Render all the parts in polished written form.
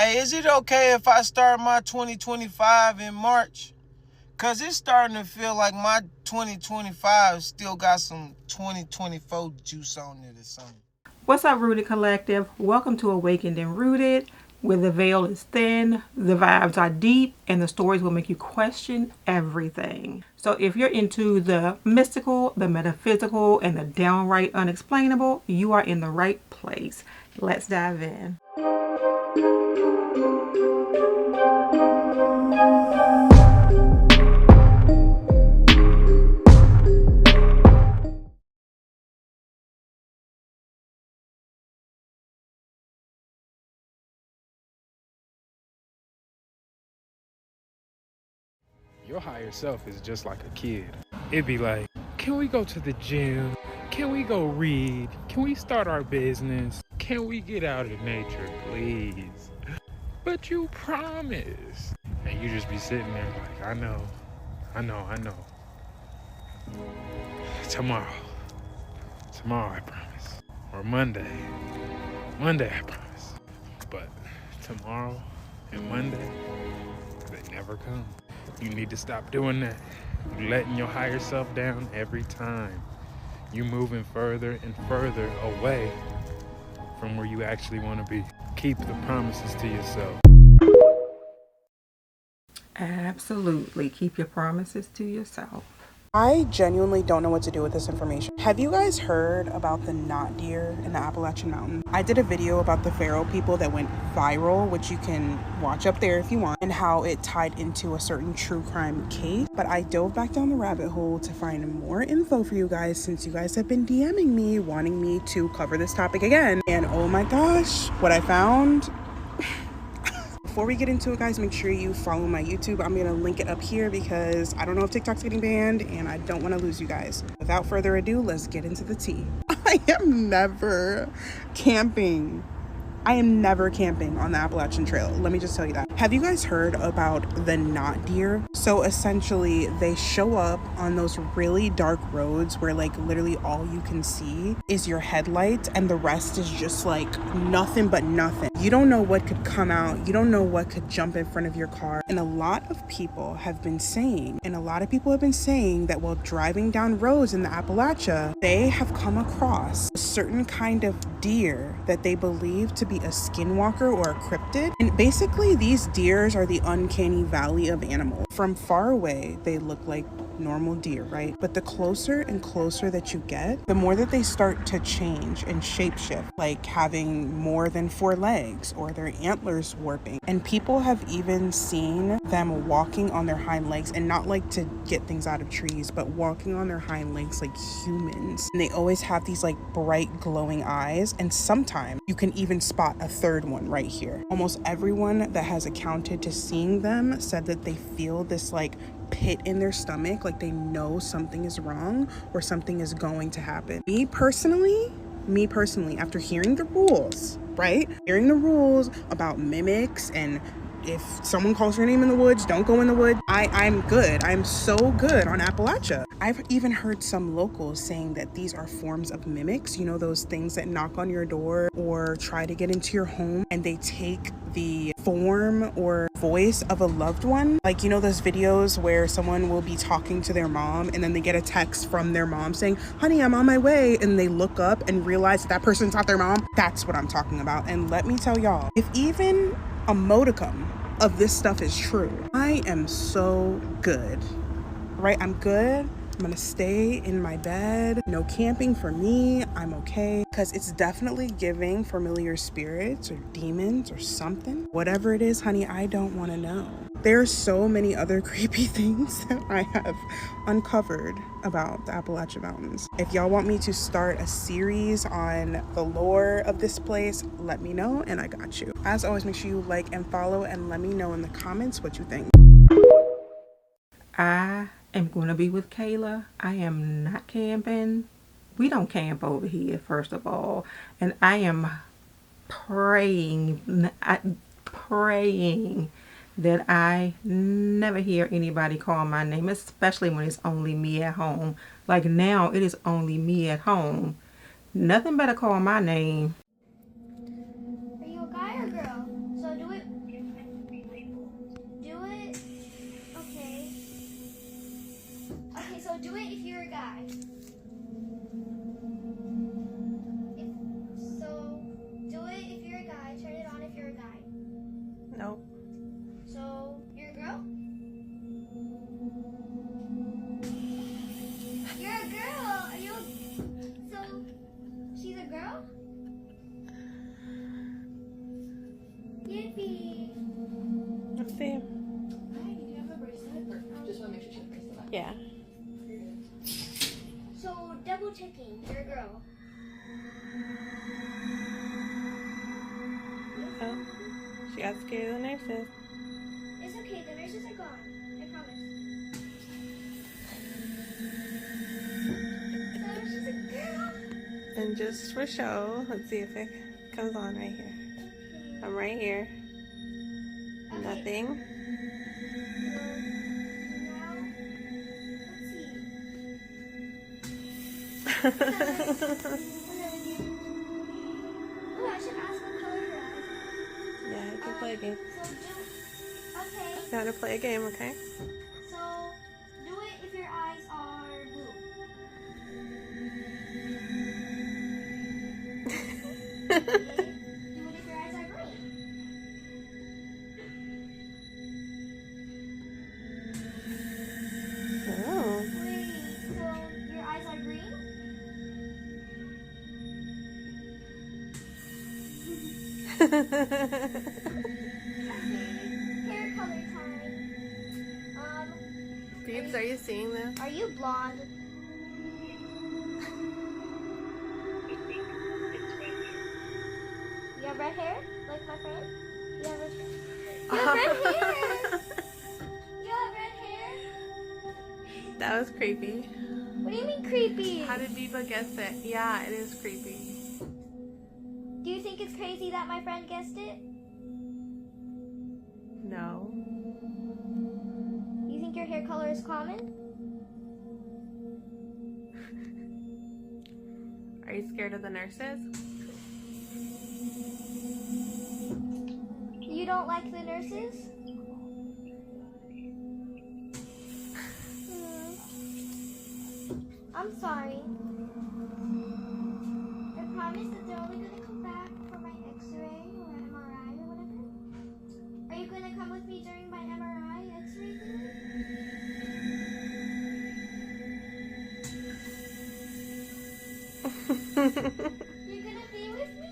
Hey, is it okay if I start my 2025 in March? Cause it's starting to feel like my 2025 still got some 2024 juice on it or something. What's up, Rooted Collective? Welcome to Awakened and Rooted, where the veil is thin, the vibes are deep, and the stories will make you question everything. So if you're into the mystical, the metaphysical, and the downright unexplainable, you are in the right place. Let's dive in. Your higher self is just like a kid. It'd be like, can we go to the gym? Can we go read? Can we start our business? Can we get out in nature, please? But you promised. And you just be sitting there like, I know. Tomorrow, I promise. Or Monday, I promise. But tomorrow and Monday, they never come. You need to stop doing that. You're letting your higher self down every time. You're moving further and further away from where you actually want to be. Keep the promises to yourself. Absolutely. Keep your promises to yourself. I genuinely don't know what to do with this information. Have you guys heard about the knot deer in the Appalachian Mountains? I did a video about the Pharaoh people that went viral, which you can watch up there if you want, and how it tied into a certain true crime case. But I dove back down the rabbit hole to find more info for you guys, since you guys have been DMing me wanting me to cover this topic again. And oh my gosh, what I found. Before we get into it, guys, make sure you follow my YouTube. I'm going to link it up here because I don't know if TikTok's getting banned and I don't want to lose you guys. Without further ado, let's get into the tea. I am never camping on the Appalachian Trail. Let me just tell you that. Have you guys heard about the knot deer? So essentially, they show up on those really dark roads where like literally all you can see is your headlights and the rest is just like nothing but nothing. You don't know what could come out. You don't know what could jump in front of your car. And a lot of people have been saying that while driving down roads in the Appalachia, they have come across a certain kind of deer that they believe to be a skinwalker or a cryptid. And basically these deers are the uncanny valley of animals. From far away, they look like normal deer, right? But the closer and closer that you get, the more that they start to change and shapeshift, like having more than 4 legs or their antlers warping. And people have even seen them walking on their hind legs, and not like to get things out of trees, but walking on their hind legs like humans. And they always have these like bright glowing eyes, and sometimes you can even spot a third one right here. Almost everyone that has accounted to seeing them said that they feel this like pit in their stomach, like they know something is wrong or something is going to happen. Me personally, after hearing the rules, right? Hearing the rules about mimics, and if someone calls your name in the woods, don't go in the woods. I'm good. I'm so good on Appalachia. I've even heard some locals saying that these are forms of mimics. You know, those things that knock on your door or try to get into your home, and they take the form or voice of a loved one. Like, you know, those videos where someone will be talking to their mom and then they get a text from their mom saying, honey, I'm on my way. And they look up and realize that person's not their mom. That's what I'm talking about. And let me tell y'all, if even a modicum of this stuff is true, I am so good, right? I'm good. I'm gonna stay in my bed. No camping for me. I'm okay, because it's definitely giving familiar spirits or demons or something. Whatever it is, honey, I don't want to know. There's so many other creepy things that I have uncovered about the Appalachian Mountains. If y'all want me to start a series on the lore of this place, let me know and I got you. As always, make sure you like and follow and let me know in the comments what you think. I am going to be with Kayla. I am not camping. We don't camp over here, first of all. And I am praying that I never hear anybody call my name, especially when it's only me at home. Like now, it is only me at home. Nothing better call my name. Are you a guy or girl? So do it Let's see. Just want to make sure she has bracelet on. Yeah. So, double checking. You're a girl. Oh, she got scared of the nurses. It's okay. The nurses are gone. I promise. So, she's a girl. And just for show, let's see if it comes on right here. I'm right here. Nothing. Now, let's see. Oh, I should ask what color her eyes Yeah, you can play a game. are. Okay. Gotta play a game, okay? So, do it if your eyes are blue. Okay? Do it if your eyes are green. Oh. Wait, so your eyes are green? Hair color time. Peeps, are you seeing this? Are you blonde? You have red hair, like my friend? You have red hair? You have red hair! You have red hair? That was creepy. What do you mean creepy? How did Biba guess it? Yeah, it is creepy. Do you think it's crazy that my friend guessed it? No. You think your hair color is common? Are you scared of the nurses? You don't like the nurses? I'm sorry. I promise that they're only gonna come back for my X-ray or MRI or whatever. Are you gonna come with me during my MRI X-ray thing? You're gonna be with me?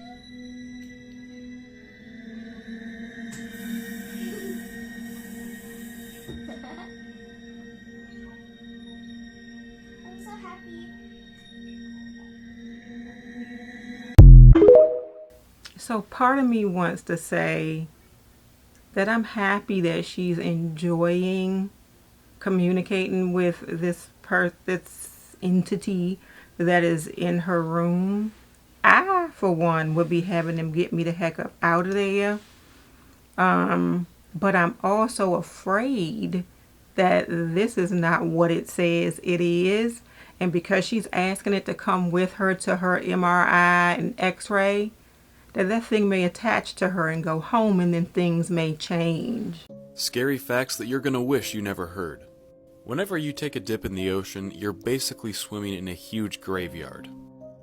I'm so happy. So part of me wants to say that I'm happy that she's enjoying communicating with this entity that is in her room. I, for one, would be having them get me the heck up out of there. But I'm also afraid that this is not what it says it is. And because she's asking it to come with her to her MRI and X-ray, that thing may attach to her and go home, and then things may change. Scary facts that you're gonna wish you never heard. Whenever you take a dip in the ocean, you're basically swimming in a huge graveyard.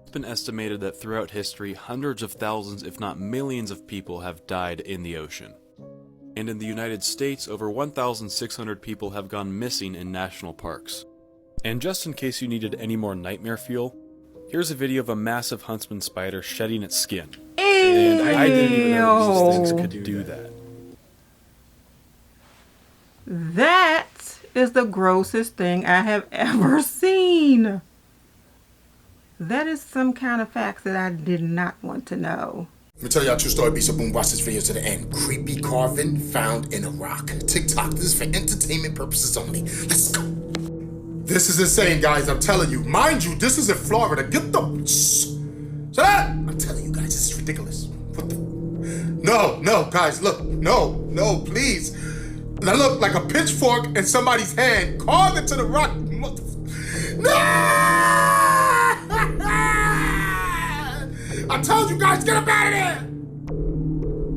It's been estimated that throughout history, hundreds of thousands, if not millions of people have died in the ocean. And in the United States, over 1,600 people have gone missing in national parks. And just in case you needed any more nightmare fuel, here's a video of a massive huntsman spider shedding its skin. And I didn't even know these things could do that. That is the grossest thing I have ever seen. That is some kind of facts that I did not want to know. Let me tell y'all a true story, so boom, watch this video to the end. Creepy carving found in a rock. TikTok, this is for entertainment purposes only. Let's go. This is insane, guys, I'm telling you. Mind you, this is in Florida. Get the... Shut up! I'm telling you guys, this is ridiculous. What the... No, guys, look. No, please. That looked like a pitchfork in somebody's hand. Carved into the rock. No! I told you guys, get up out of there!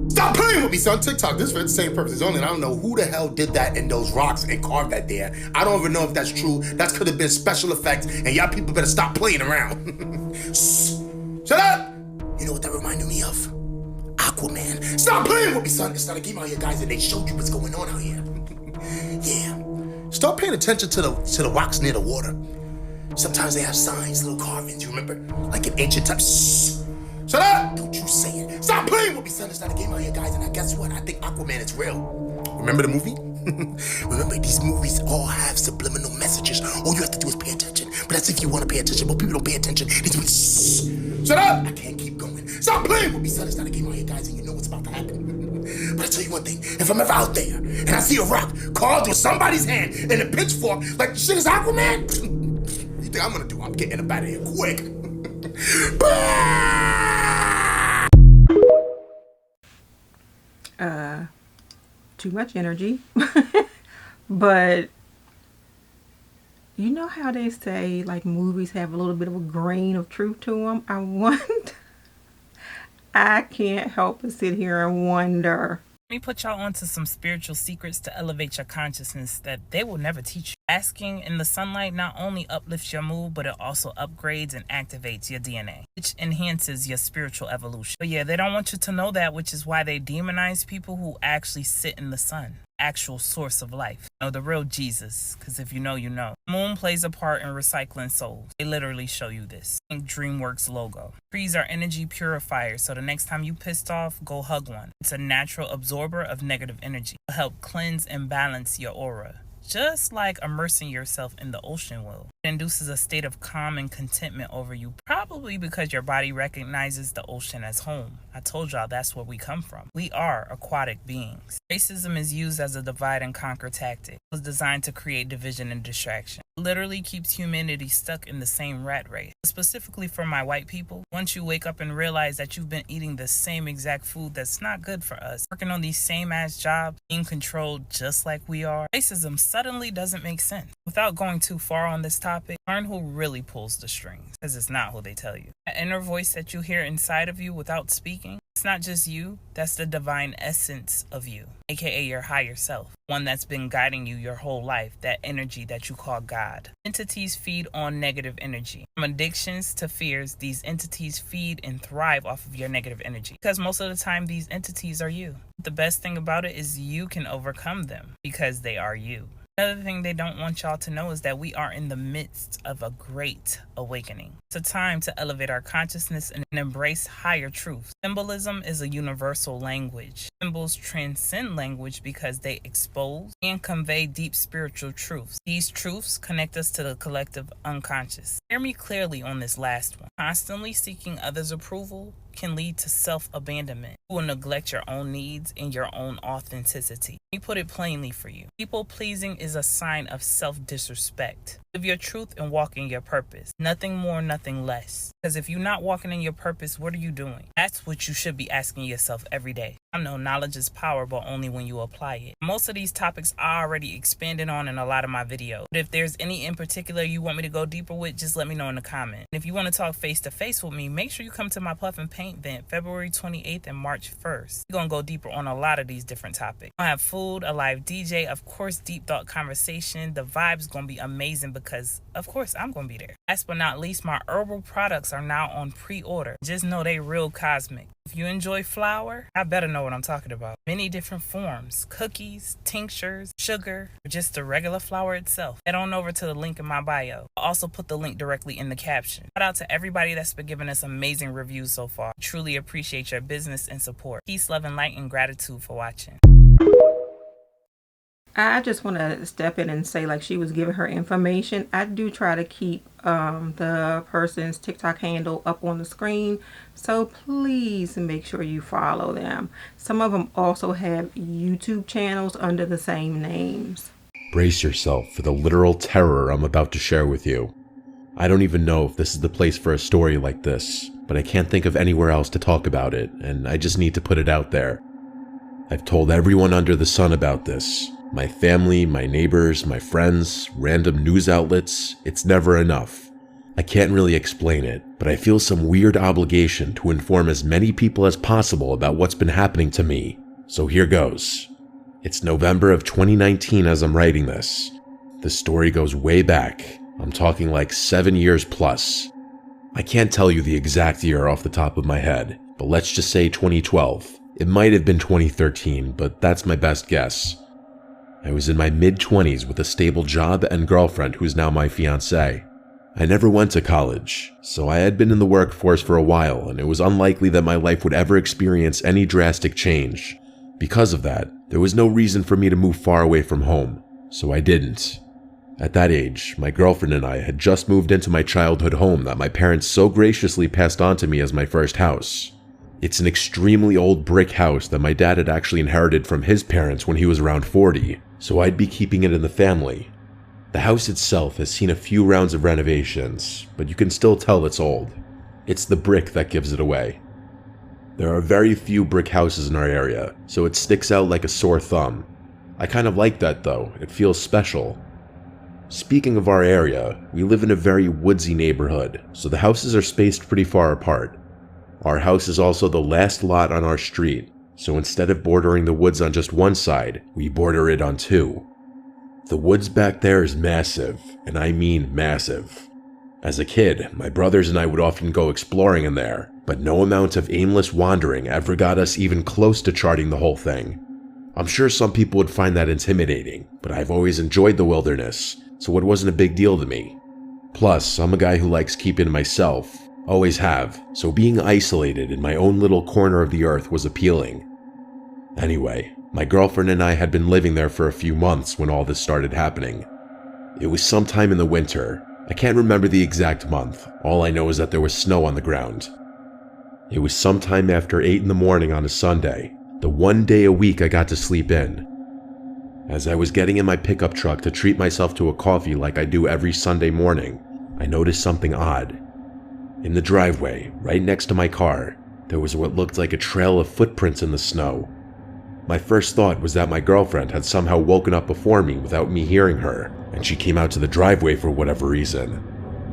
Stop playing with me, son. TikTok, this is for the same purposes only, and I don't know who the hell did that in those rocks and carved that there. I don't even know if that's true. That could have been special effects, and y'all people better stop playing around. Shut up! You know what that reminded me of? Aquaman. Stop playing with me, son. It's not a game out here, guys, and they showed you what's going on out here. Yeah. Start paying attention to the rocks near the water. Sometimes they have signs, little carvings, you remember? Like in ancient times. Shut up! Don't you say it. Stop playing with me, son. It's not a game out here, guys. And guess what? I think Aquaman is real. Remember the movie? Remember, these movies all have subliminal messages. All you have to do is pay attention. But that's if you want to pay attention. But people don't pay attention. These movies... Shut up! I can't keep going. Stop playing with me, son. It's not a game out here, guys. And you know what's about to happen. But I tell you one thing. If I'm ever out there and I see a rock carved with somebody's hand and a pitchfork like the shit is Aquaman, what you think I'm gonna do? I'm getting up out of here quick. Too much energy. But you know how they say like movies have a little bit of a grain of truth to them? I can't help but sit here and wonder. Let me put y'all onto some spiritual secrets to elevate your consciousness that they will never teach you. Basking in the sunlight not only uplifts your mood, but it also upgrades and activates your DNA, which enhances your spiritual evolution. But yeah, they don't want you to know that, which is why they demonize people who actually sit in the sun. Actual source of life. The real Jesus, because if you know, you know. Moon plays a part in recycling souls. They literally show you this. Think DreamWorks logo. Trees are energy purifiers, so the next time you pissed off, go hug one. It's a natural absorber of negative energy. It'll help cleanse and balance your aura. Just like immersing yourself in the ocean will. It induces a state of calm and contentment over you, probably because your body recognizes the ocean as home. I told y'all that's where we come from. We are aquatic beings. Racism is used as a divide and conquer tactic. It was designed to create division and distraction. It literally keeps humanity stuck in the same rat race. Specifically for my white people, once you wake up and realize that you've been eating the same exact food that's not good for us, working on these same ass jobs, being controlled just like we are, racism suddenly doesn't make sense. Without going too far on this topic, learn who really pulls the strings, because it's not who they tell you. That inner voice that you hear inside of you without speaking, it's not just you, that's the divine essence of you, aka your higher self, one that's been guiding you your whole life, that energy that you call God. Entities feed on negative energy. From addictions to fears, these entities feed and thrive off of your negative energy, because most of the time these entities are you. The best thing about it is you can overcome them because they are you. Another thing they don't want y'all to know is that we are in the midst of a great awakening. It's a time to elevate our consciousness and embrace higher truths. Symbolism is a universal language. Symbols transcend language because they expose and convey deep spiritual truths. These truths connect us to the collective unconscious. Hear me clearly on this last one. Constantly seeking others' approval can lead to self-abandonment. You will neglect your own needs and your own authenticity. Let me put it plainly for you. People-pleasing is a sign of self-disrespect. Live your truth and walk in your purpose. Nothing more, nothing less. Because if you're not walking in your purpose, what are you doing? That's what you should be asking yourself every day. I know knowledge is power, but only when you apply it. Most of these topics I already expanded on in a lot of my videos. But if there's any in particular you want me to go deeper with, just let me know in the comment. And if you want to talk face-to-face with me, make sure you come to my Puff and Paint event February 28th and March 1st. We're going to go deeper on a lot of these different topics. I have food, a live DJ, of course, deep thought conversation. The vibe's going to be amazing because, of course, I'm going to be there. Last but not least, my herbal products are now on pre-order. Just know they real cosmic. If you enjoy flour, I better know what I'm talking about. Many different forms, cookies, tinctures, sugar, or just the regular flour itself. Head on over to the link in my bio. I'll also put the link directly in the caption. Shout out to everybody that's been giving us amazing reviews so far. I truly appreciate your business and support. Peace, love, and light, and gratitude for watching. I just want to step in and say, like she was giving her information, I do try to keep the person's TikTok handle up on the screen, so please make sure you follow them. Some of them also have YouTube channels under the same names. Brace yourself for the literal terror I'm about to share with you. I don't even know if this is the place for a story like this, but I can't think of anywhere else to talk about it, and I just need to put it out there. I've told everyone under the sun about this. My family, my neighbors, my friends, random news outlets. It's never enough. I can't really explain it, but I feel some weird obligation to inform as many people as possible about what's been happening to me. So here goes. It's November of 2019 as I'm writing this. The story goes way back. I'm talking like 7 years plus. I can't tell you the exact year off the top of my head, but let's just say 2012. It might have been 2013, but that's my best guess. I was in my mid-20s with a stable job and girlfriend who's now my fiancée. I never went to college, so I had been in the workforce for a while, and it was unlikely that my life would ever experience any drastic change. Because of that, there was no reason for me to move far away from home, so I didn't. At that age, my girlfriend and I had just moved into my childhood home that my parents so graciously passed on to me as my first house. It's an extremely old brick house that my dad had actually inherited from his parents when he was around 40, so I'd be keeping it in the family. The house itself has seen a few rounds of renovations, but you can still tell it's old. It's the brick that gives it away. There are very few brick houses in our area, so it sticks out like a sore thumb. I kind of like that though, it feels special. Speaking of our area, we live in a very woodsy neighborhood, so the houses are spaced pretty far apart. Our house is also the last lot on our street, so instead of bordering the woods on just one side, we border it on two. The woods back there is massive, and I mean massive. As a kid, my brothers and I would often go exploring in there, but no amount of aimless wandering ever got us even close to charting the whole thing. I'm sure some people would find that intimidating, but I've always enjoyed the wilderness, so it wasn't a big deal to me. Plus, I'm a guy who likes keeping to myself, always have, so being isolated in my own little corner of the earth was appealing. Anyway, my girlfriend and I had been living there for a few months when all this started happening. It was sometime in the winter. I can't remember the exact month, all I know is that there was snow on the ground. It was sometime after 8 in the morning on a Sunday, the one day a week I got to sleep in. As I was getting in my pickup truck to treat myself to a coffee like I do every Sunday morning, I noticed something odd. In the driveway, right next to my car, there was what looked like a trail of footprints in the snow. My first thought was that my girlfriend had somehow woken up before me without me hearing her, and she came out to the driveway for whatever reason.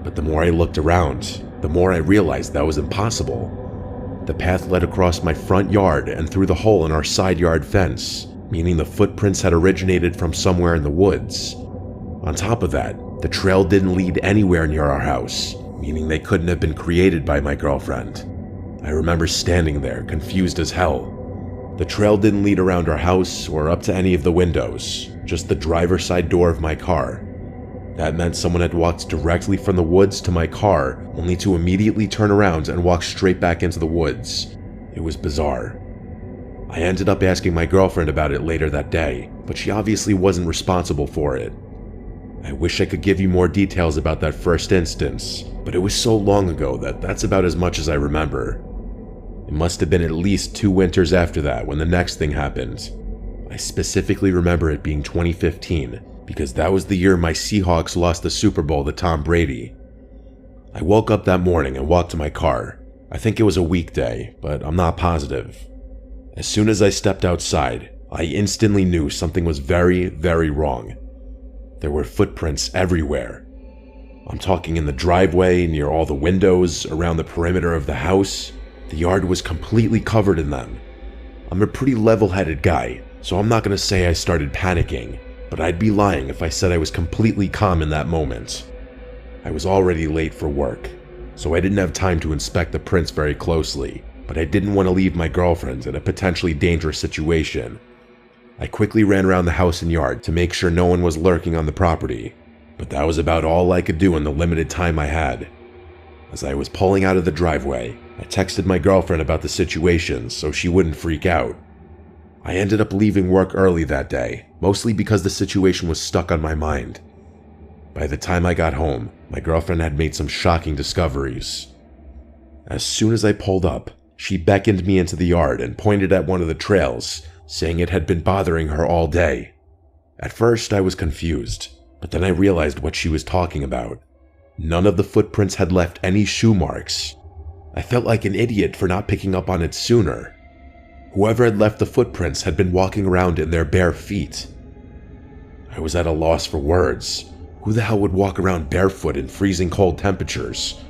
But the more I looked around, the more I realized that was impossible. The path led across my front yard and through the hole in our side yard fence, meaning the footprints had originated from somewhere in the woods. On top of that, the trail didn't lead anywhere near our house, meaning they couldn't have been created by my girlfriend. I remember standing there, confused as hell. The trail didn't lead around our house or up to any of the windows, just the driver's side door of my car. That meant someone had walked directly from the woods to my car, only to immediately turn around and walk straight back into the woods. It was bizarre. I ended up asking my girlfriend about it later that day, but she obviously wasn't responsible for it. I wish I could give you more details about that first instance, but it was so long ago that that's about as much as I remember. It must have been at least 2 winters after that when the next thing happened. I specifically remember it being 2015, because that was the year my Seahawks lost the Super Bowl to Tom Brady. I woke up that morning and walked to my car. I think it was a weekday, but I'm not positive. As soon as I stepped outside, I instantly knew something was very, very wrong. There were footprints everywhere. I'm talking in the driveway, near all the windows, around the perimeter of the house. The yard was completely covered in them. I'm a pretty level-headed guy, so I'm not going to say I started panicking, but I'd be lying if I said I was completely calm in that moment. I was already late for work, so I didn't have time to inspect the prints very closely, but I didn't want to leave my girlfriend in a potentially dangerous situation. I quickly ran around the house and yard to make sure no one was lurking on the property, but that was about all I could do in the limited time I had. As I was pulling out of the driveway, I texted my girlfriend about the situation so she wouldn't freak out. I ended up leaving work early that day, mostly because the situation was stuck on my mind. By the time I got home, my girlfriend had made some shocking discoveries. As soon as I pulled up, she beckoned me into the yard and pointed at one of the trails, saying it had been bothering her all day. At first, I was confused, but then I realized what she was talking about. None of the footprints had left any shoe marks. I felt like an idiot for not picking up on it sooner. Whoever had left the footprints had been walking around in their bare feet. I was at a loss for words. Who the hell would walk around barefoot in freezing cold temperatures?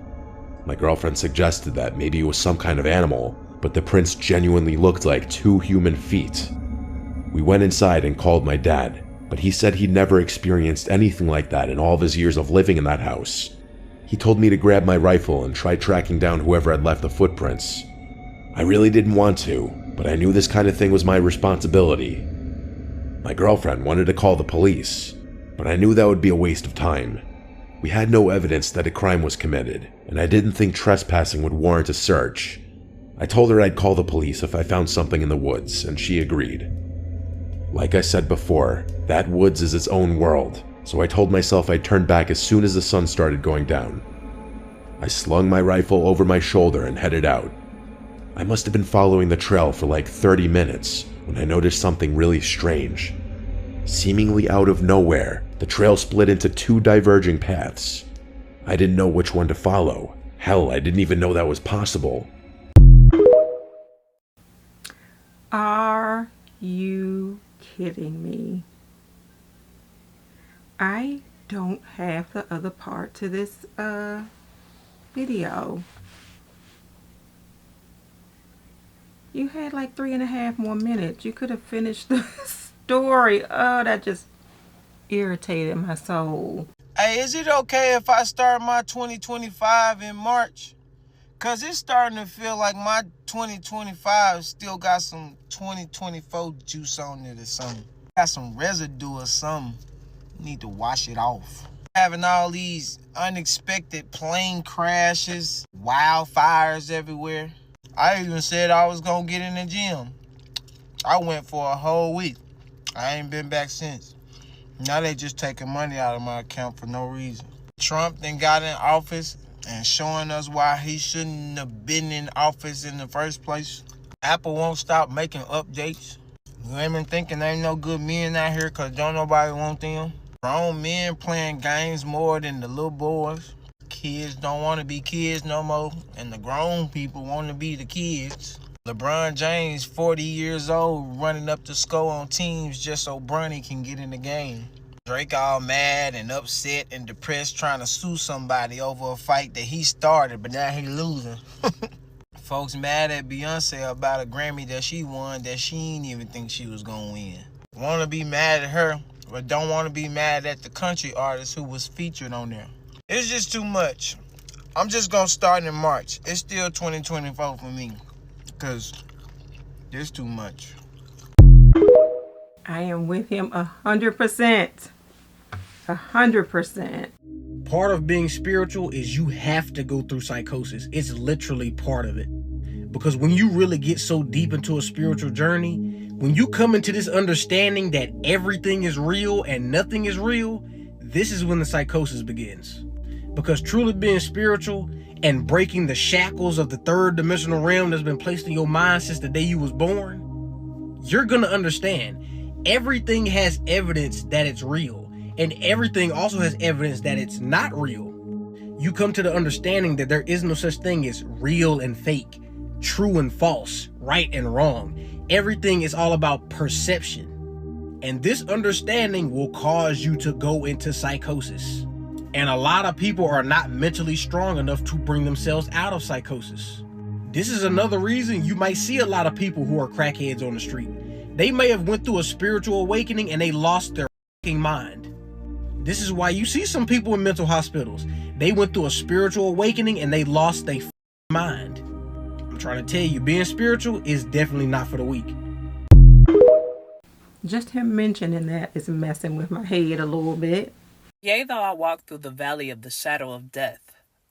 My girlfriend suggested that maybe it was some kind of animal, but the prints genuinely looked like 2 human feet. We went inside and called my dad, but he said he'd never experienced anything like that in all of his years of living in that house. He told me to grab my rifle and try tracking down whoever had left the footprints. I really didn't want to, but I knew this kind of thing was my responsibility. My girlfriend wanted to call the police, but I knew that would be a waste of time. We had no evidence that a crime was committed, and I didn't think trespassing would warrant a search. I told her I'd call the police if I found something in the woods, and she agreed. Like I said before, that woods is its own world, so I told myself I'd turn back as soon as the sun started going down. I slung my rifle over my shoulder and headed out. I must have been following the trail for like 30 minutes when I noticed something really strange. Seemingly out of nowhere, the trail split into two diverging paths. I didn't know which one to follow. Hell, I didn't even know that was possible. Are you kidding me? I don't have the other part to this video. You had like 3.5 more minutes. You could have finished the story. Oh, that just irritated my soul. Hey, is it okay if I start my 2025 in March? Cause it's starting to feel like my 2025 still got some 2024 juice on it or something. Got some residue or something. Need to wash it off. Having all these unexpected plane crashes, wildfires everywhere. I even said I was gonna get in the gym. I went for a whole week. I ain't been back since. Now they just taking money out of my account for no reason. Trump then got in office and showing us why he shouldn't have been in office in the first place. Apple won't stop making updates. Women thinking there ain't no good men out here because don't nobody want them. Grown men playing games more than the little boys. Kids don't want to be kids no more, and the grown people want to be the kids. LeBron James, 40 years old, running up the score on teams just so Bronny can get in the game. Drake all mad and upset and depressed trying to sue somebody over a fight that he started, but now he losing. Folks mad at Beyonce about a Grammy that she won that she ain't even think she was gonna win. Want to be mad at her, but don't want to be mad at the country artist who was featured on there. It's just too much. I'm just gonna start in March. It's still 2024 for me, because there's too much. I am with him 100%. 100%. Part of being spiritual is you have to go through psychosis. It's literally part of it. Because when you really get so deep into a spiritual journey, when you come into this understanding that everything is real and nothing is real, this is when the psychosis begins. Because truly being spiritual and breaking the shackles of the third dimensional realm that's been placed in your mind since the day you was born, you're gonna understand everything has evidence that it's real. And everything also has evidence that it's not real. You come to the understanding that there is no such thing as real and fake, true and false, right and wrong. Everything is all about perception. And this understanding will cause you to go into psychosis. And a lot of people are not mentally strong enough to bring themselves out of psychosis. This is another reason you might see a lot of people who are crackheads on the street. They may have went through a spiritual awakening and they lost their mind. This is why you see some people in mental hospitals. They went through a spiritual awakening and they lost their mind. I'm trying to tell you, being spiritual is definitely not for the weak. Just him mentioning that is messing with my head a little bit. Yea, though I walk through the valley of the shadow of death,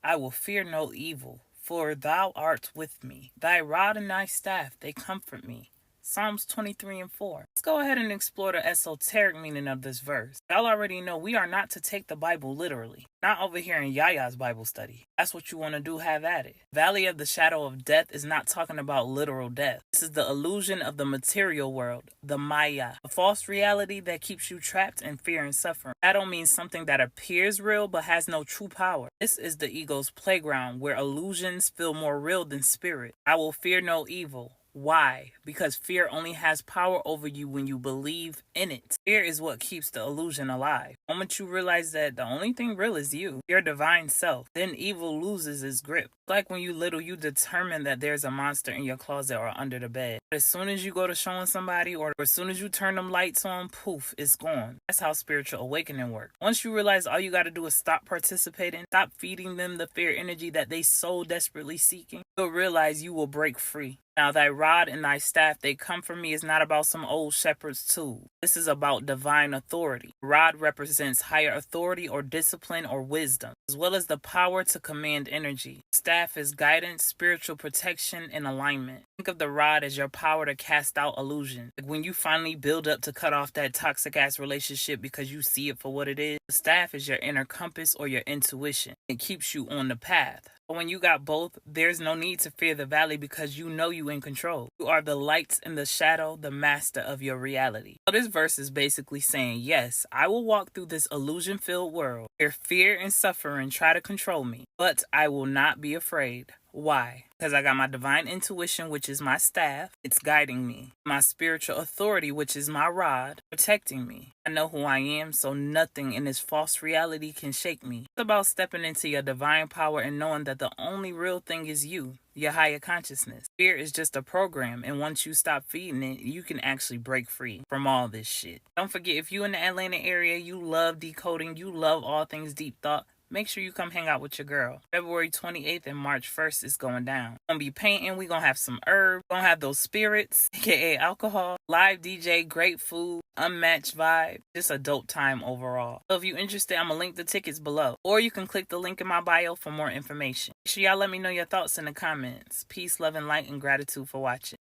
I will fear no evil, for thou art with me. Thy rod and thy staff, they comfort me. Psalms 23:4. Let's go ahead and explore the esoteric meaning of this verse. Y'all already know we are not to take the Bible literally. Not over here in Yaya's Bible study. That's what you want to do, have at it. Valley of the shadow of death is not talking about literal death. This is the illusion of the material world, the Maya, a false reality that keeps you trapped in fear and suffering. Shadow means something that appears real but has no true power. This is the ego's playground where illusions feel more real than spirit. I will fear no evil. Why? Because fear only has power over you when you believe in it. Fear is what keeps the illusion alive. The moment you realize that the only thing real is you, your divine self, then evil loses its grip. Like when you little, you determine that there's a monster in your closet or under the bed. As soon as you go to showing somebody or as soon as you turn them lights on, poof, it's gone. That's how spiritual awakening works. Once you realize all you got to do is stop participating, stop feeding them the fear energy that they so desperately seeking, you'll realize you will break free. Now thy rod and thy staff, they come from me, is not about some old shepherd's tool. This is about divine authority. Rod represents higher authority or discipline or wisdom, as well as the power to command energy. Staff is guidance, spiritual protection, and alignment. Think of the rod as your power to cast out illusion. Like when you finally build up to cut off that toxic ass relationship because you see it for what it is, the staff is your inner compass or your intuition. It keeps you on the path. But when you got both, there's no need to fear the valley because you know you in control. You are the lights in the shadow, the master of your reality. So this verse is basically saying, yes, I will walk through this illusion-filled world where fear and suffering try to control me, but I will not be afraid. Why? Because I got my divine intuition, which is my staff. It's guiding me. My spiritual authority, which is my rod, protecting me. I know who I am, so nothing in this false reality can shake me. It's about stepping into your divine power and knowing that the only real thing is you, your higher consciousness. Fear is just a program, and once you stop feeding it, you can actually break free from all this shit. Don't forget, if you in the Atlanta area, you love decoding, you love all things deep thought, make sure you come hang out with your girl. February 28th and March 1st is going down. We're going to be painting. We're going to have some herbs. We're going to have those spirits, aka alcohol, live DJ, great food, unmatched vibe. Just a dope time overall. So if you're interested, I'm going to link the tickets below. Or you can click the link in my bio for more information. Make sure y'all let me know your thoughts in the comments. Peace, love, and light, and gratitude for watching.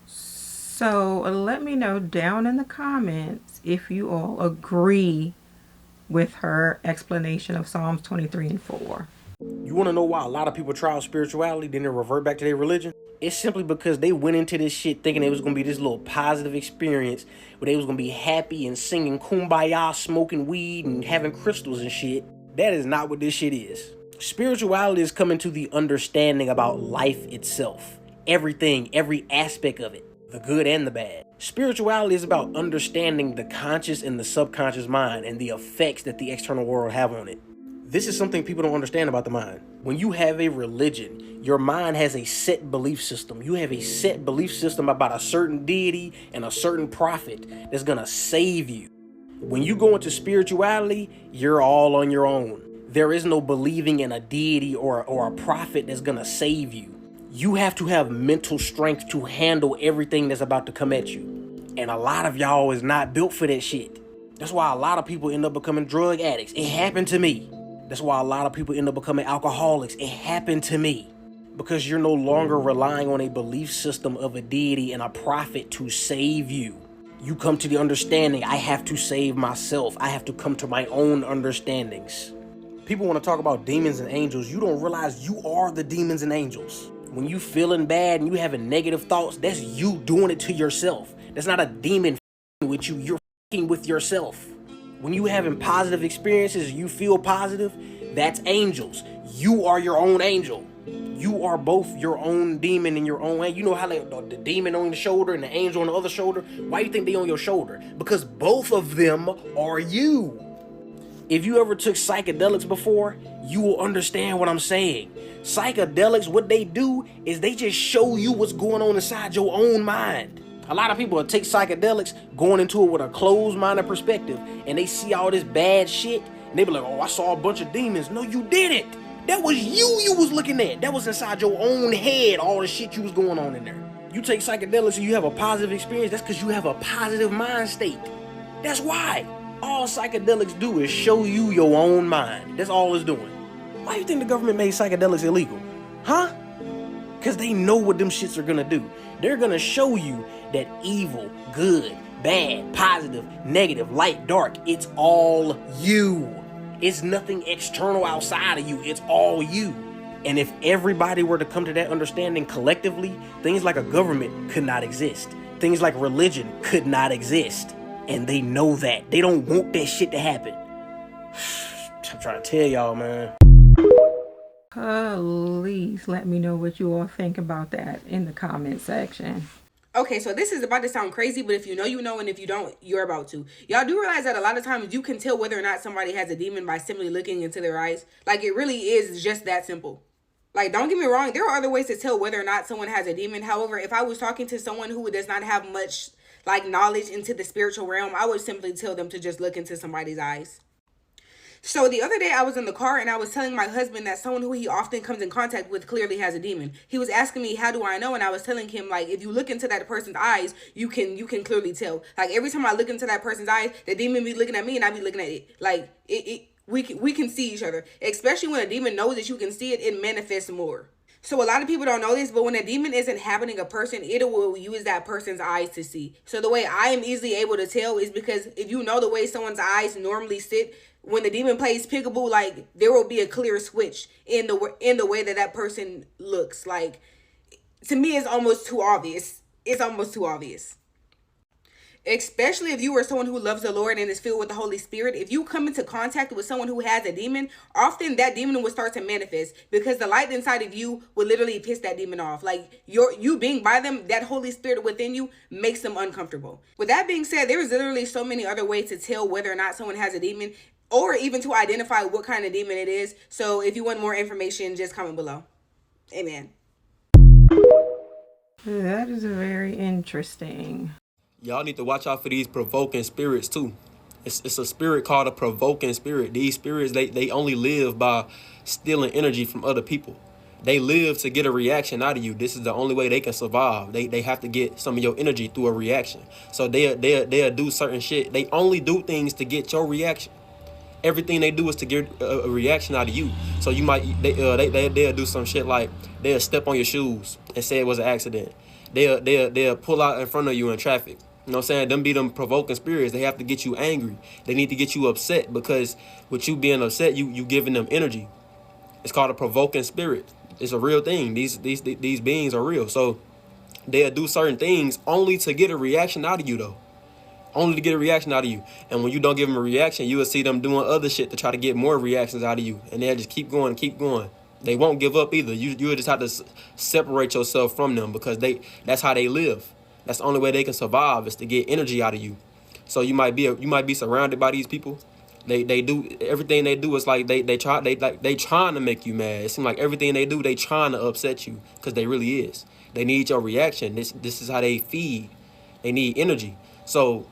So let me know down in the comments if you all agree with her explanation of Psalms 23 and 4. You want to know why a lot of people try out spirituality, then they revert back to their religion? It's simply because they went into this shit thinking it was going to be this little positive experience where they was going to be happy and singing kumbaya, smoking weed, and having crystals and shit. That is not what this shit is. Spirituality is coming to the understanding about life itself. Everything, every aspect of it. The good and the bad. Spirituality is about understanding the conscious and the subconscious mind and the effects that the external world have on it. This is something people don't understand about the mind. When you have a religion, your mind has a set belief system. You have a set belief system about a certain deity and a certain prophet that's gonna save you. When you go into spirituality, you're all on your own. There is no believing in a deity or a prophet that's gonna save you. You have to have mental strength to handle everything that's about to come at you. And a lot of y'all is not built for that shit. That's why a lot of people end up becoming drug addicts. It happened to me. That's why a lot of people end up becoming alcoholics. It happened to me. Because you're no longer relying on a belief system of a deity and a prophet to save you. You come to the understanding, I have to save myself. I have to come to my own understandings. People want to talk about demons and angels. You don't realize you are the demons and angels. When you feeling bad and you having negative thoughts, that's you doing it to yourself. That's not a demon with you. You're with yourself. When you having positive experiences, you feel positive, that's angels. You are your own angel. You are both your own demon and your own angel. You know how the demon on the shoulder and the angel on the other shoulder? Why do you think they on your shoulder? Because both of them are you. If you ever took psychedelics before, you will understand what I'm saying. Psychedelics, what they do is they just show you what's going on inside your own mind. A lot of people will take psychedelics going into it with a closed-minded perspective, and they see all this bad shit, and they be like, oh, I saw a bunch of demons. No, you didn't. That was you was looking at. That was inside your own head, all the shit you was going on in there. You take psychedelics and you have a positive experience, that's because you have a positive mind state. That's why. All psychedelics do is show you your own mind. That's all it's doing. Why do you think the government made psychedelics illegal? Huh? Because they know what them shits are gonna do. They're gonna show you that evil, good, bad, positive, negative, light, dark, it's all you. It's nothing external outside of you. It's all you. And if everybody were to come to that understanding collectively, things like a government could not exist. Things like religion could not exist. And they know that. They don't want that shit to happen. I'm trying to tell y'all, man. Please let me know what you all think about that in the comment section. Okay, so this is about to sound crazy, but if you know, you know, and if you don't, you're about to. Y'all do realize that a lot of times you can tell whether or not somebody has a demon by simply looking into their eyes? Like, it really is just that simple. Like, don't get me wrong, there are other ways to tell whether or not someone has a demon. However, if I was talking to someone who does not have much like knowledge into the spiritual realm, I would simply tell them to just look into somebody's eyes. So the other day I was in the car and I was telling my husband that someone who he often comes in contact with clearly has a demon. He was asking me, how do I know? And I was telling him, like, if you look into that person's eyes, you can clearly tell. Like, every time I look into that person's eyes, the demon be looking at me and I be looking at it. Like, we can see each other. Especially when a demon knows that you can see it, it manifests more. So a lot of people don't know this, but when a demon is inhabiting a person, it will use that person's eyes to see. So the way I am easily able to tell is because if you know the way someone's eyes normally sit, when the demon plays peekaboo, like, there will be a clear switch in the way that person looks. Like, to me, it's almost too obvious. It's almost too obvious. Especially if you are someone who loves the Lord and is filled with the Holy Spirit. If you come into contact with someone who has a demon, often that demon will start to manifest because the light inside of you will literally piss that demon off. Like, you being by them, that Holy Spirit within you makes them uncomfortable. With that being said, there is literally so many other ways to tell whether or not someone has a demon, or even to identify what kind of demon it is. So if you want more information, just comment below. Amen. That is very interesting. Y'all need to watch out for these provoking spirits too. It's a spirit called a provoking spirit. These spirits, they only live by stealing energy from other people. They live to get a reaction out of you. This is the only way they can survive. They have to get some of your energy through a reaction. So they'll do certain shit. They only do things to get your reaction. Everything they do is to get a reaction out of you. So you might they'll do some shit like they'll step on your shoes and say it was an accident. They'll pull out in front of you in traffic. You know what I'm saying? Them be them provoking spirits. They have to get you angry. They need to get you upset because with you being upset, you giving them energy. It's called a provoking spirit. It's a real thing. These beings are real. So they'll do certain things only to get a reaction out of you though. Only to get a reaction out of you. And when you don't give them a reaction, you will see them doing other shit to try to get more reactions out of you. And they'll just keep going and keep going. They won't give up either. You will just have to separate yourself from them because that's how they live. That's the only way they can survive is to get energy out of you. So you might be surrounded by these people. They do everything they do is like they trying to make you mad. It seems like everything they do, they trying to upset you because they really is. They need your reaction. This is how they feed. They need energy. So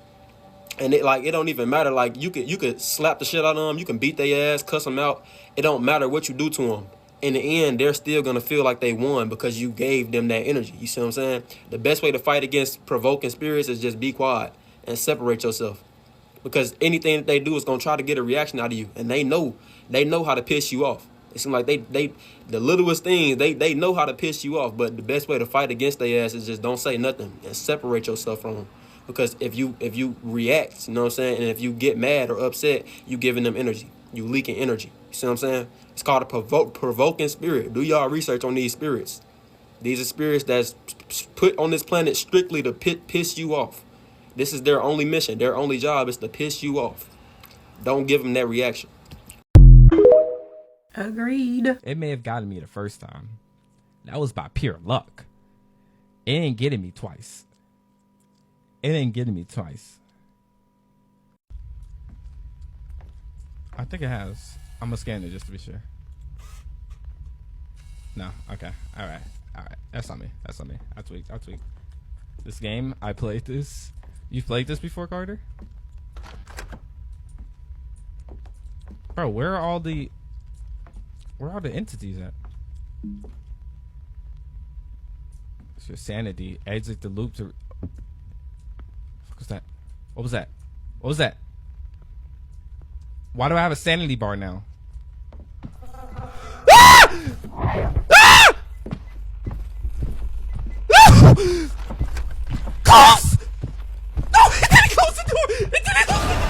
and it don't even matter. Like you could slap the shit out of them. You can beat their ass, cuss them out. It don't matter what you do to them. In the end, they're still going to feel like they won because you gave them that energy. You see what I'm saying? The best way to fight against provoking spirits is just be quiet and separate yourself. Because anything that they do is going to try to get a reaction out of you. And they know how to piss you off. It seems like the littlest things, they know how to piss you off. But the best way to fight against their ass is just don't say nothing and separate yourself from them. Because if you react, you know what I'm saying? And if you get mad or upset, you giving them energy. You leaking energy. You see what I'm saying? It's called a provoking spirit. Do y'all research on these spirits. These are spirits that's put on this planet strictly to piss you off. This is their only mission. Their only job is to piss you off. Don't give them that reaction. Agreed. It may have gotten me the first time. That was by pure luck. It ain't getting me twice. I think it has. I'm gonna scan it just to be sure. No, okay. All right. That's on me. I tweaked. This game, I played this. You've played this before, Carter? Bro, where are the entities at? It's your sanity. Exit the loop to... What's that? What was that? Why do I have a sanity bar now? Close! No, it didn't close the door! It didn't close the door!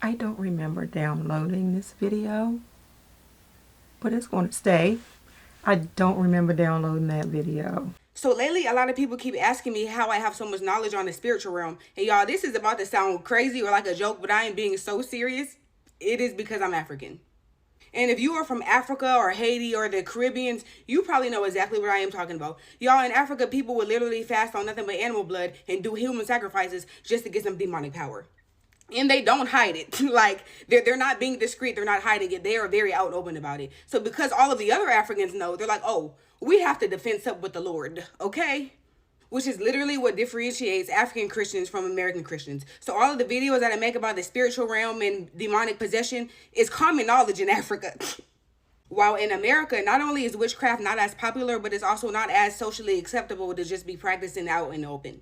I don't remember downloading this video, but it's going to stay. I don't remember downloading that video. So lately, a lot of people keep asking me how I have so much knowledge on the spiritual realm. And y'all, this is about to sound crazy or like a joke, but I am being so serious. It is because I'm African. And if you are from Africa or Haiti or the Caribbeans, you probably know exactly what I am talking about. Y'all, in Africa, people would literally fast on nothing but animal blood and do human sacrifices just to get some demonic power. And they don't hide it. Like, they're not being discreet. They're not hiding it. They are very out and open about it. So because all of the other Africans know, they're like, oh, we have to defend up with the Lord, okay? Which is literally what differentiates African Christians from American Christians. So all of the videos that I make about the spiritual realm and demonic possession is common knowledge in Africa. While in America, not only is witchcraft not as popular, but it's also not as socially acceptable to just be practicing out in the open.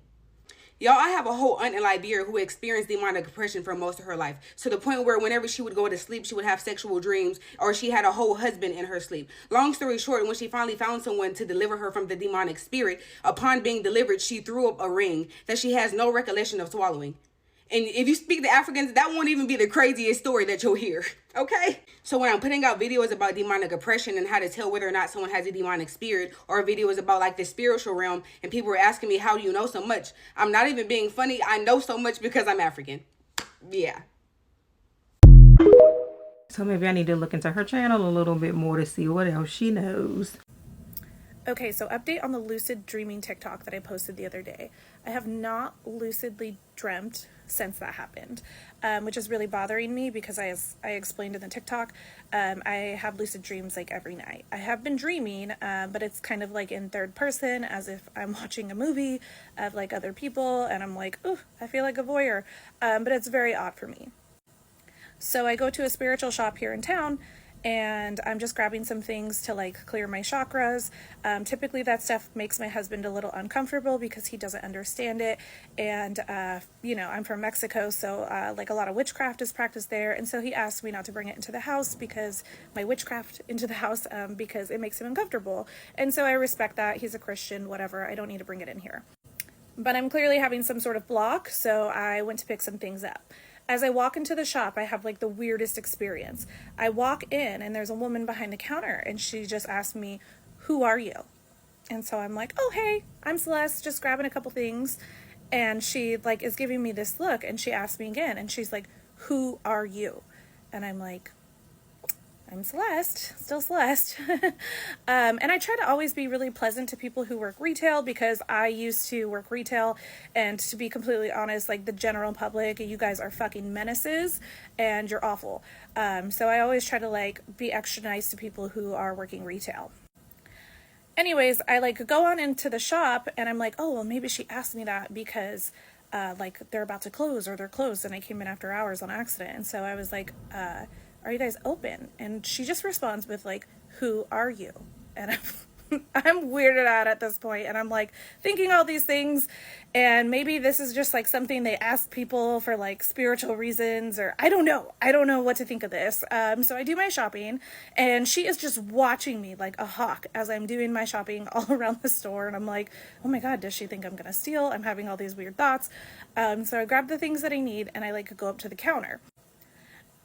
Y'all, I have a whole aunt in Liberia who experienced demonic oppression for most of her life, to the point where whenever she would go to sleep, she would have sexual dreams, or she had a whole husband in her sleep. Long story short, when she finally found someone to deliver her from the demonic spirit, upon being delivered, she threw up a ring that she has no recollection of swallowing. And if you speak to Africans, that won't even be the craziest story that you'll hear, okay? So when I'm putting out videos about demonic oppression and how to tell whether or not someone has a demonic spirit, or videos about like the spiritual realm, and people are asking me, how do you know so much? I'm not even being funny. I know so much because I'm African. Yeah. So maybe I need to look into her channel a little bit more to see what else she knows. Okay, so update on the lucid dreaming TikTok that I posted the other day. I have not lucidly dreamt since that happened, which is really bothering me because I explained in the TikTok, I have lucid dreams like every night. I have been dreaming, but it's kind of like in third person, as if I'm watching a movie of like other people, and I'm like, ooh, I feel like a voyeur, but it's very odd for me. So I go to a spiritual shop here in town, and I'm just grabbing some things to like clear my chakras. Typically that stuff makes my husband a little uncomfortable because he doesn't understand it. And, you know, I'm from Mexico, so like a lot of witchcraft is practiced there. And so he asked me not to bring it into the house, because my witchcraft into the house, because it makes him uncomfortable. And so I respect that. He's a Christian, whatever. I don't need to bring it in here. But I'm clearly having some sort of block, so I went to pick some things up. As I walk into the shop, I have like the weirdest experience. I walk in and there's a woman behind the counter, and she just asked me, "Who are you?" And so I'm like, "Oh, hey, I'm Celeste, just grabbing a couple things." And she like is giving me this look, and she asked me again, and she's like, "Who are you?" And I'm like, I'm Celeste, still Celeste. And I try to always be really pleasant to people who work retail, because I used to work retail, and to be completely honest, like the general public, you guys are fucking menaces and you're awful. So I always try to like be extra nice to people who are working retail. Anyways, I like go on into the shop, and I'm like, oh, well, maybe she asked me that because like they're about to close, or they're closed, and I came in after hours on accident. And so I was like, are you guys open? And she just responds with like, "Who are you?" And I'm weirded out at this point, and I'm like thinking all these things, and maybe this is just like something they ask people for like spiritual reasons, or I don't know what to think of this. So I do my shopping, and she is just watching me like a hawk as I'm doing my shopping all around the store, and I'm like, oh my god, does she think I'm gonna steal? I'm having all these weird thoughts. So I grab the things that I need, and I like go up to the counter.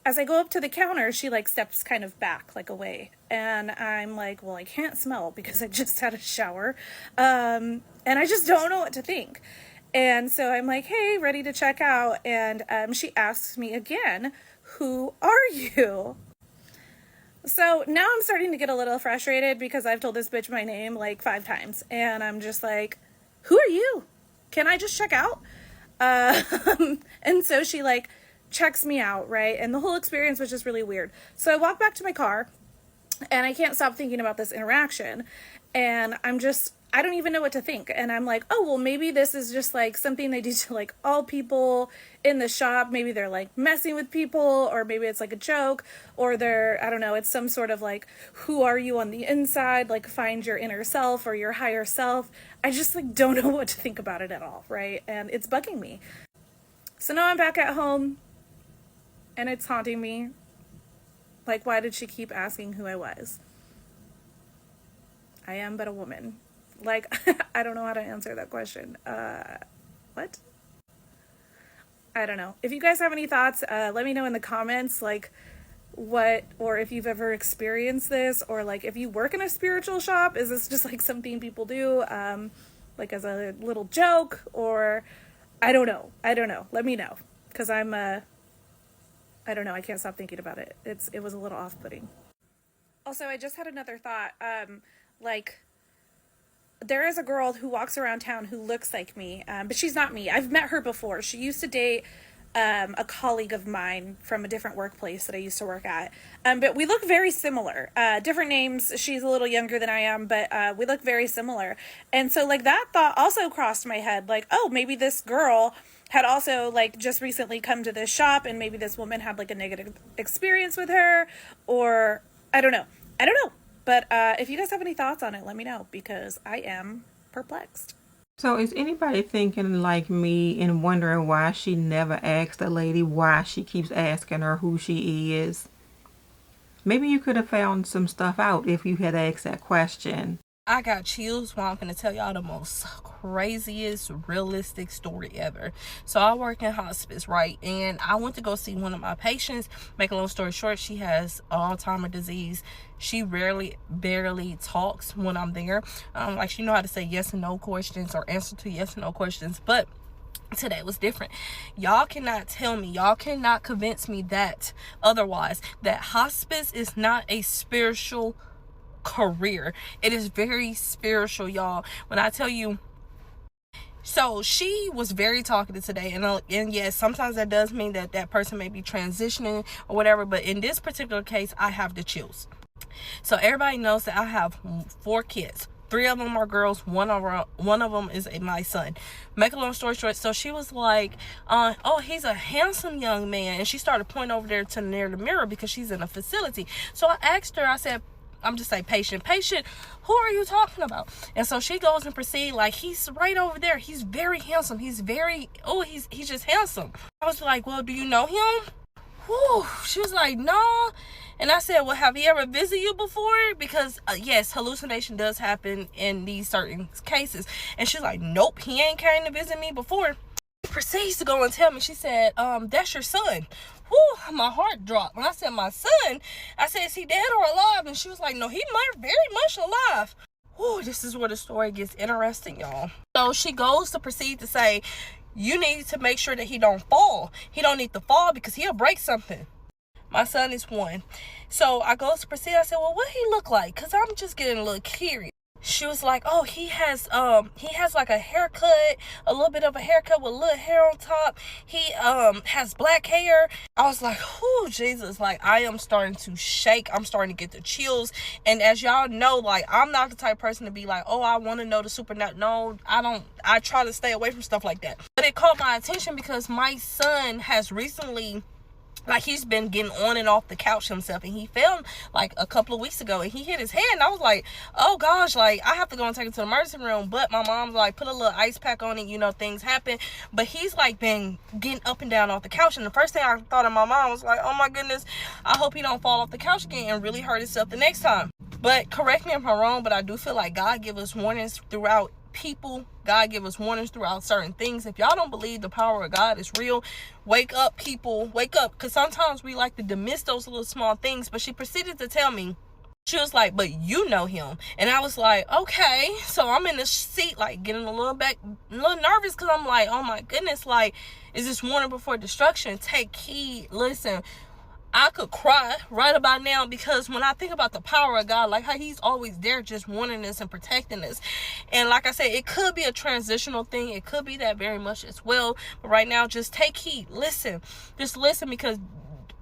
As I go up to the counter, she like steps kind of back, like away. And I'm like, well, I can't smell because I just had a shower. And I just don't know what to think. And so I'm like, hey, ready to check out. And she asks me again, "Who are you?" So now I'm starting to get a little frustrated because I've told this bitch my name like 5 times. And I'm just like, "Who are you? Can I just check out?" And so she like checks me out, right? And the whole experience was just really weird. So I walk back to my car, and I can't stop thinking about this interaction, and I don't even know what to think. And I'm like, oh, well, maybe this is just like something they do to like all people in the shop. Maybe they're like messing with people, or maybe it's like a joke, or I don't know, it's some sort of like, who are you on the inside? Like find your inner self or your higher self. I just like don't know what to think about it at all, right? And it's bugging me. So now I'm back at home, and it's haunting me. Like, why did she keep asking who I was? I am but a woman. Like, I don't know how to answer that question. What? I don't know. If you guys have any thoughts, let me know in the comments, like, what, or if you've ever experienced this, or like, if you work in a spiritual shop, is this just like something people do, like as a little joke, or I don't know. Let me know, because I don't know. I can't stop thinking about it. It was a little off-putting. Also, I just had another thought. Like, there is a girl who walks around town who looks like me, but she's not me. I've met her before. She used to date a colleague of mine from a different workplace that I used to work at. But we look very similar. Different names. She's a little younger than I am, but we look very similar. And so, like, that thought also crossed my head. Like, oh, maybe this girl had also, like, just recently come to this shop, and maybe this woman had, like, a negative experience with her, or I don't know. But if you guys have any thoughts on it, let me know, because I am perplexed. So is anybody thinking like me and wondering why she never asked the lady why she keeps asking her who she is? Maybe you could have found some stuff out if you had asked that question. I got chills while I'm going to tell y'all the most craziest realistic story ever. So I work in hospice, right? And I went to go see one of my patients. Make a long story short, she has Alzheimer's disease. She barely talks when I'm there. Like, she know how to say yes and no questions or answer to yes and no questions. But today was different. Y'all cannot tell me, y'all cannot convince me that otherwise, that hospice is not a spiritual career. It is very spiritual, y'all. When I tell you, so she was very talkative today, and yes, sometimes that does mean that that person may be transitioning or whatever, but in this particular case, I have the chills. So everybody knows that I have 4 kids. 3 of them are girls. One of them is my son. Make a long story short, so she was like, oh, he's a handsome young man, and she started pointing over there to near the mirror because she's in a facility. So I asked her, I said, I'm just saying, patient, who are you talking about? And so she goes and proceed like, he's right over there. He's very handsome. He's just handsome. I was like, well, do you know him? Whew. She was like, no. And I said, well, have he ever visited you before? Because yes, hallucination does happen in these certain cases. And she's like, nope, he ain't came to visit me before. She proceeds to go and tell me, she said, that's your son. Whew, my heart dropped. When I said my son, I said, is he dead or alive? And she was like, no, he might very much alive. Whew, this is where the story gets interesting, y'all. So she goes to proceed to say, you need to make sure that he don't fall. He don't need to fall because he'll break something. My son is 1. So I go to proceed. I said, well, what he look like? Because I'm just getting a little curious. She was like, oh, he has like a haircut, a little bit of a haircut with a little hair on top. He has black hair. I was like, oh, Jesus, like, I am starting to shake. I'm starting to get the chills. And as y'all know, like, I'm not the type of person to be like, oh, I want to know the supernatural. No, I don't. I try to stay away from stuff like that. But it caught my attention because my son has recently, like, he's been getting on and off the couch himself, and he fell like a couple of weeks ago, and he hit his head, and I was like, oh gosh, like, I have to go and take him to the emergency room. But my mom's like, put a little ice pack on it, you know, things happen. But he's like been getting up and down off the couch, and the first thing I thought of my mom was like, oh my goodness, I hope he don't fall off the couch again and really hurt himself the next time. But correct me if I'm wrong, but I do feel like God give us warnings throughout people. God give us warnings throughout certain things. If y'all don't believe the power of God is real, wake up, people, wake up. Because sometimes we like to dismiss those little small things. But she proceeded to tell me, she was like, but you know him. And I was like, okay. So I'm in the seat, like, getting a little nervous, because I'm like, oh my goodness, like, is this warning before destruction? Take heed. Listen, I could cry right about now, because when I think about the power of God, like how he's always there just warning us and protecting us. And like I said, it could be a transitional thing. It could be that very much as well. But right now, just take heed. Listen. Just listen, because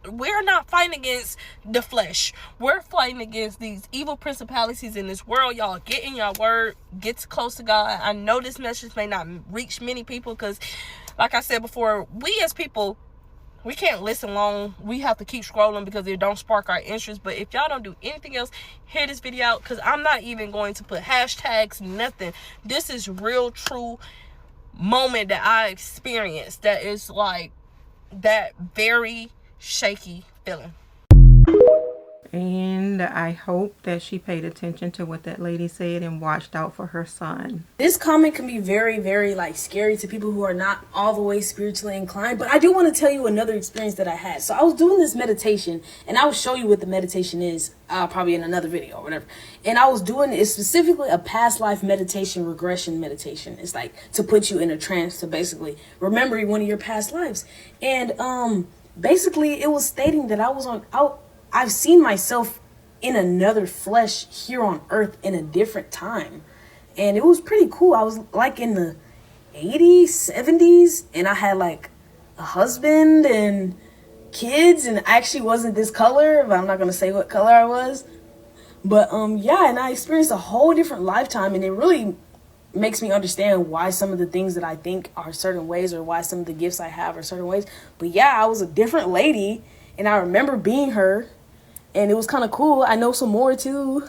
we're not fighting against the flesh. We're fighting against these evil principalities in this world. Y'all, get in your word. Get close to God. I know this message may not reach many people because, like I said before, we as people, we can't listen long. We have to keep scrolling because it don't spark our interest. But if y'all don't do anything else, hear this video out, because I'm not even going to put hashtags, nothing. This is real, true moment that I experienced that is like that very shaky feeling. And I hope that she paid attention to what that lady said and watched out for her son. This comment can be very, very like scary to people who are not all the way spiritually inclined. But I do want to tell you another experience that I had. So I was doing this meditation, and I will show you what the meditation is probably in another video or whatever. And I was doing it specifically a past life meditation, regression meditation. It's like to put you in a trance to basically remember one of your past lives. And basically it was stating that I've seen myself in another flesh here on earth in a different time. And it was pretty cool. I was like in the 80s, 70s, and I had like a husband and kids, and I actually wasn't this color, but I'm not gonna say what color I was. But yeah, and I experienced a whole different lifetime, and it really makes me understand why some of the things that I think are certain ways, or why some of the gifts I have are certain ways. But yeah, I was a different lady, and I remember being her, and it was kind of cool. I know some more too.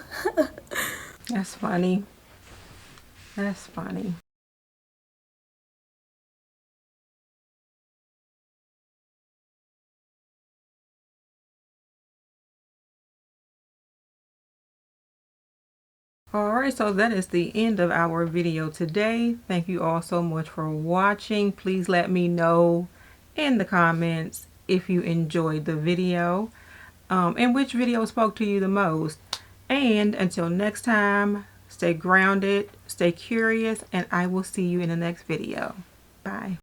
That's funny. That's funny. Alright, so that is the end of our video today. Thank you all so much for watching. Please let me know in the comments if you enjoyed the video, and which video spoke to you the most. And until next time, stay grounded, stay curious, and I will see you in the next video. Bye.